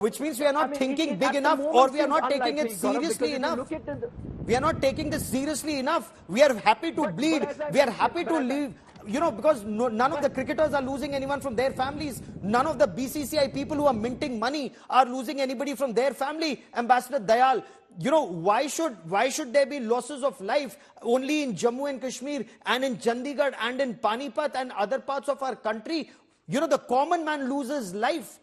Which means we are not thinking big enough, or we are not taking it seriously enough. We are not taking this seriously enough. We are happy to bleed. We are happy to leave. You know, because none of the cricketers are losing anyone from their families. None of the BCCI people who are minting money are losing anybody from their family. Ambassador Dayal, you know, why should there be losses of life only in Jammu and Kashmir and in Chandigarh and in Panipat and other parts of our country? You know, the common man loses life.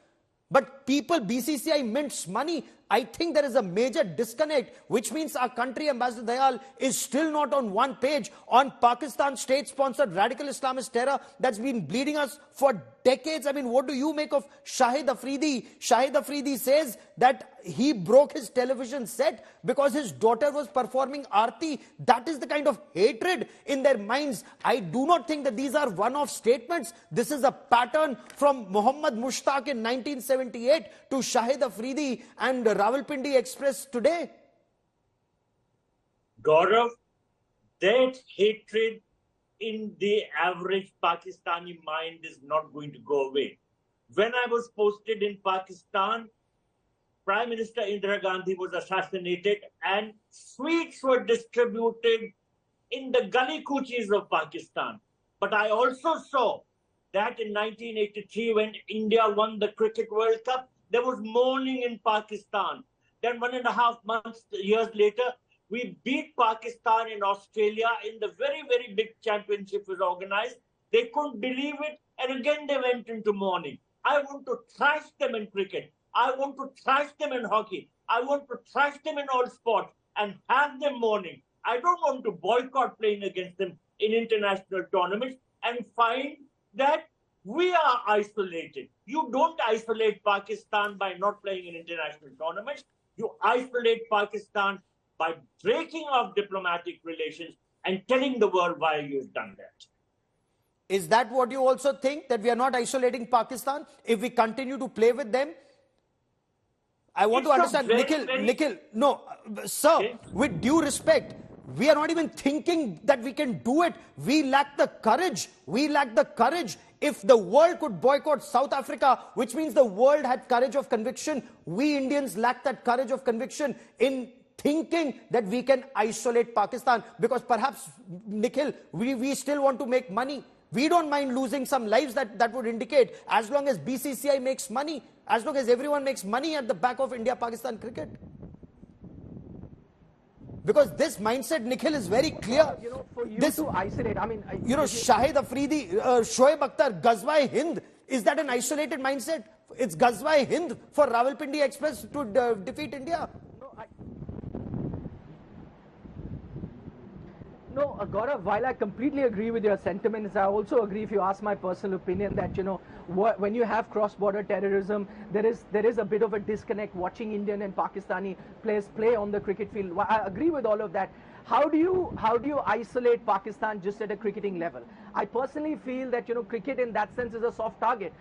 But people, BCCI mints money. I think there is a major disconnect, which means our country, Ambassador Dayal, is still not on one page on Pakistan state-sponsored radical Islamist terror that's been bleeding us for decades. I mean, what do you make of Shahid Afridi? Shahid Afridi says that he broke his television set because his daughter was performing Aarti. That is the kind of hatred in their minds. I do not think that these are one-off statements. This is a pattern from Muhammad Mushtaq in 1978 to Shahid Afridi and Rawalpindi Express today. Gaurav, that hatred in the average Pakistani mind is not going to go away. When I was posted in Pakistan, Prime Minister Indira Gandhi was assassinated and sweets were distributed in the gully kuchis of Pakistan. But I also saw that in 1983, when India won the Cricket World Cup, there was mourning in Pakistan. Then 1.5 years later, we beat Pakistan in Australia in the very, very big championship was organized. They couldn't believe it, and again they went into mourning. I want to thrash them in cricket. I want to thrash them in hockey. I want to thrash them in all sports and have them mourning. I don't want to boycott playing against them in international tournaments and find that we are isolated. You don't isolate Pakistan by not playing in international tournaments. You isolate Pakistan by breaking off diplomatic relations and telling the world why you've done that. Is that what you also think, that we are not isolating Pakistan if we continue to play with them? I want to understand, Nikhil, no, sir, okay, with due respect, we are not even thinking that we can do it. We lack the courage. We lack the courage. If the world could boycott South Africa, which means the world had courage of conviction, we Indians lack that courage of conviction in thinking that we can isolate Pakistan. Because perhaps, Nikhil, we still want to make money. We don't mind losing some lives that would indicate, as long as BCCI makes money, as long as everyone makes money at the back of India-Pakistan cricket. Because this mindset, Nikhil, is very clear. You know, for you to isolate, I mean... You know, Shahid Afridi, Shoaib Akhtar, Ghazwa-e-Hind, is that an isolated mindset? It's Ghazwa-e-Hind for Rawalpindi Express to defeat India. No, Gaurav, while I completely agree with your sentiments, I also agree, if you ask my personal opinion, that, you know, when you have cross-border terrorism, there is a bit of a disconnect watching Indian and Pakistani players play on the cricket field. I agree with all of that. How do you isolate Pakistan just at a cricketing level? I personally feel that, you know, cricket in that sense is a soft target.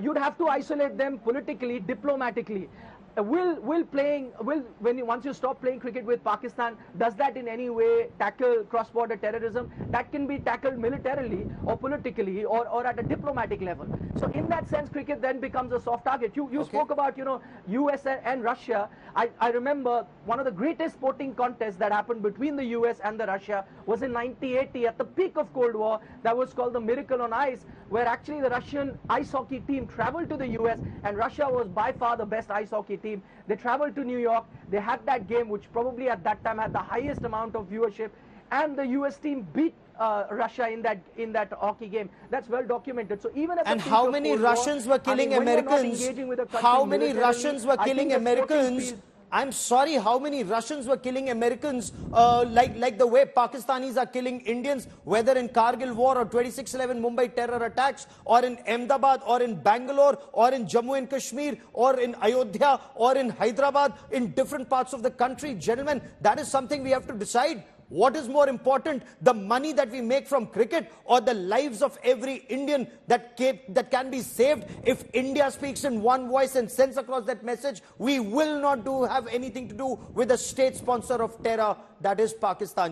You'd have to isolate them politically, diplomatically. Once you stop playing cricket with Pakistan, does that in any way tackle cross-border terrorism? That can be tackled militarily or politically or at a diplomatic level. So in that sense, cricket then becomes a soft target. You spoke about, you know, US and Russia. I remember one of the greatest sporting contests that happened between the US and the Russia was in 1980 at the peak of Cold War. That was called the Miracle on Ice, where actually the Russian ice hockey team traveled to the US, and Russia was by far the best ice hockey team. They traveled to New York. They had that game, which probably at that time had the highest amount of viewership, and the US team beat Russia in that hockey game. That's well documented. So even at the and how many Russians were killing Americans? How many Russians were killing Americans? I'm sorry, how many Russians were killing Americans like the way Pakistanis are killing Indians, whether in Kargil war or 26/11 Mumbai terror attacks, or in Ahmedabad, or in Bangalore, or in Jammu and Kashmir, or in Ayodhya, or in Hyderabad, in different parts of the country. Gentlemen, that is something we have to decide. What is more important, the money that we make from cricket or the lives of every Indian that can be saved? If India speaks in one voice and sends across that message, we will not have anything to do with the state sponsor of terror, that is Pakistan.